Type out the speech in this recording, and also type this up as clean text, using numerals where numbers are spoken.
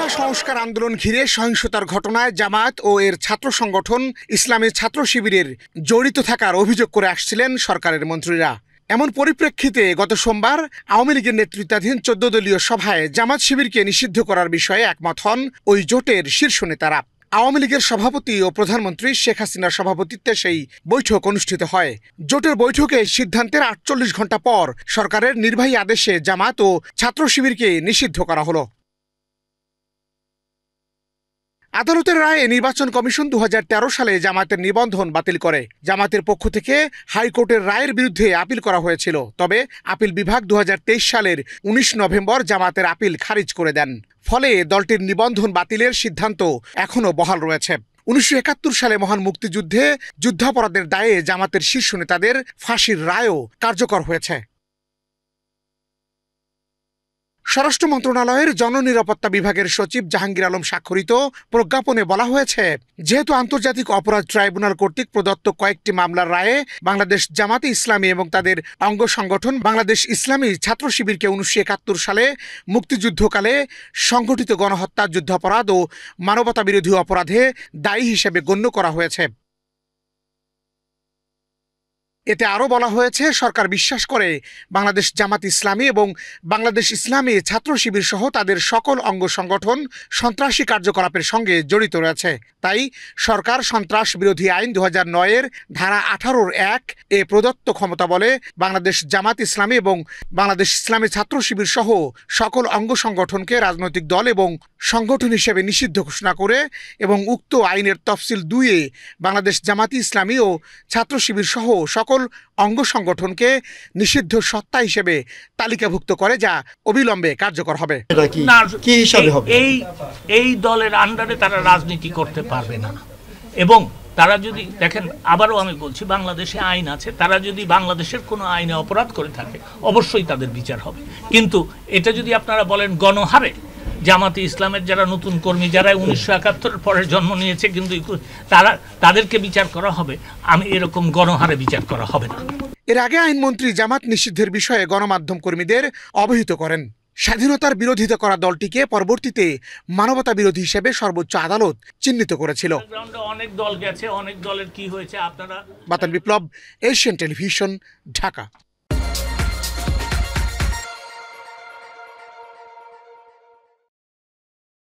কোটা সংস্কার আন্দোলন ঘিরে সহিংসতার ঘটনায় জামায়াত ও এর ছাত্র সংগঠন ইসলামী ছাত্র শিবিরের জড়িত থাকার অভিযোগ করে আসছিলেন সরকারের মন্ত্রীরা। এমন পরিপ্রেক্ষিতে গত সোমবার আওয়ামী লীগের নেতৃত্বাধীন 14 দলীয় সভায় জামাত শিবিরকে নিষিদ্ধ করার বিষয়ে একমত হন ওই জোটের শীর্ষ নেতারা। আওয়ামী লীগের সভাপতি ও প্রধানমন্ত্রী শেখ হাসিনার সভাপতিত্বে সেই বৈঠক অনুষ্ঠিত হয়। জোটের বৈঠকে সিদ্ধান্তের 48 ঘণ্টা পর সরকারের নির্বাহী আদেশে জামাত ও ছাত্র শিবিরকে নিষিদ্ধ করা হলো। আদালতের রায়ে নির্বাচন কমিশন 2013 সালে জামায়াতের নিবন্ধন বাতিল করে। জামায়াতের পক্ষ থেকে হাইকোর্টের রায়ের বিরুদ্ধে আপিল করা হয়েছিল, তবে আপিল বিভাগ 2023 সালের 19 নভেম্বর জামায়াতের আপিল খারিজ করে দেন। ফলে দলটির নিবন্ধন বাতিলের সিদ্ধান্ত এখনও বহাল রয়েছে। 1971 সালে মহান মুক্তিযুদ্ধে যুদ্ধাপরাধের দায়ে জামায়াতের শীর্ষ নেতাদের ফাঁসির রায়ও কার্যকর হয়েছে। স্বরাষ্ট্র মন্ত্রণালয়ের জননিরাপত্তা বিভাগের সচিব জাহাঙ্গীর আলম স্বাক্ষরিত প্রজ্ঞাপনে বলা হয়েছে, যেহেতু আন্তর্জাতিক অপরাধ ট্রাইব্যুনাল কর্তৃক প্রদত্ত কয়েকটি মামলার রায়ে বাংলাদেশ জামাতে ইসলামী এবং তাদের অঙ্গ সংগঠন বাংলাদেশ ইসলামী ছাত্র শিবিরকে 1971 সালে মুক্তিযুদ্ধকালে সংঘটিত গণহত্যা, যুদ্ধাপরাধ ও মানবতাবিরোধী অপরাধে দায়ী হিসেবে গণ্য করা হয়েছে। এতে আরও বলা হয়েছে, সরকার বিশ্বাস করে বাংলাদেশ জামাত ইসলামী এবং বাংলাদেশ ইসলামী ছাত্র শিবির সহ তাদের সকল অঙ্গ সংগঠন সন্ত্রাসী কার্যকলাপের সঙ্গে জড়িত রয়েছে। তাই সরকার সন্ত্রাস বিরোধী আইন 2009-এর ধারা 18(1) এ প্রদত্ত ক্ষমতা বলে বাংলাদেশ জামাত ইসলামী এবং বাংলাদেশ ইসলামী ছাত্র শিবির সহ সকল অঙ্গ সংগঠনকে রাজনৈতিক দল এবং সংগঠন হিসেবে নিষিদ্ধ ঘোষণা করে এবং উক্ত আইনের তফসিল 2-এ বাংলাদেশ জামাতি ইসলামী ও ছাত্র শিবির সহ সকল অঙ্গ সংগঠনকে নিষিদ্ধ সত্তা হিসেবে তালিকাভুক্ত করে, যা অবিলম্বে কার্যকর হবে। এই দলের আন্ডারে তারা রাজনীতি করতে পারবে না। এবং তারা যদি দেখেন, আবারও আমি বলছি, বাংলাদেশে আইন আছে, তারা যদি বাংলাদেশের কোনো আইনে অপরাধ করে থাকে অবশ্যই তাদের বিচার হবে। কিন্তু এটা যদি আপনারা বলেন গণহারে জামাতে ইসলামের যারা নতুন কর্মী, যারা 1971 পরে জন্ম নিয়েছে কিন্তু তাদেরকে বিচার করা হবে, আমি এরকম গণহারে বিচার করা হবে না। এর আগে আইনমন্ত্রী জামাত নিষিদ্ধের বিষয়ে গণমাধ্যম কর্মীদের অবহিত করেন। স্বাধীনতার বিরোধিতা করা দলটিকে পরবর্তীতে মানবতা বিরোধী হিসেবে সর্বোচ্চ আদালত চিহ্নিত করেছিল। অনেক দল গেছে, অনেক দলের কি হয়েছে আপনারা। বাতান বিপ্লব, এশিয়ান টেলিভিশন, ঢাকা।